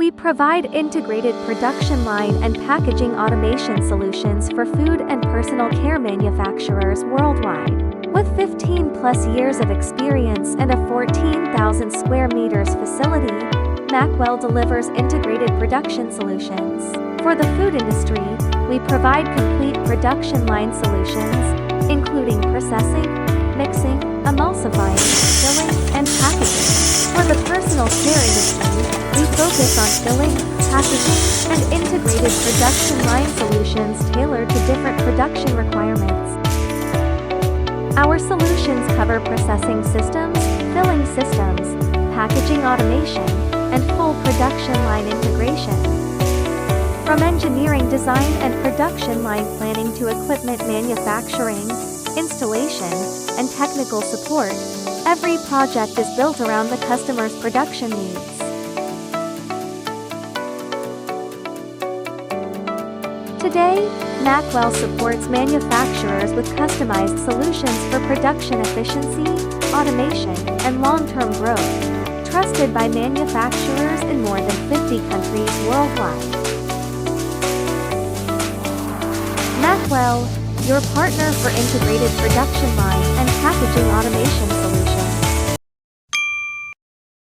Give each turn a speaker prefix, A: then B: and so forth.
A: We provide integrated production line and packaging automation solutions for food and personal care manufacturers worldwide. With 15+ years of experience and a 14,000 square meters facility, MAKWELL delivers integrated production solutions. For the food industry, we provide complete production line solutions, including processing, mixing, emulsifying, filling, and packaging. For the personal care industry, we focus on filling, packaging, and integrated production line solutions tailored to different production requirements. Our solutions cover processing systems, filling systems, packaging automation, and full production line integration. From engineering design and production line planning to equipment manufacturing, installation, and technical support, every project is built around the customer's production needs. Today, MAKWELL supports manufacturers with customized solutions for production efficiency, automation, and long-term growth, trusted by manufacturers in more than 50 countries worldwide. MAKWELL, your partner for integrated production line and packaging automation solutions.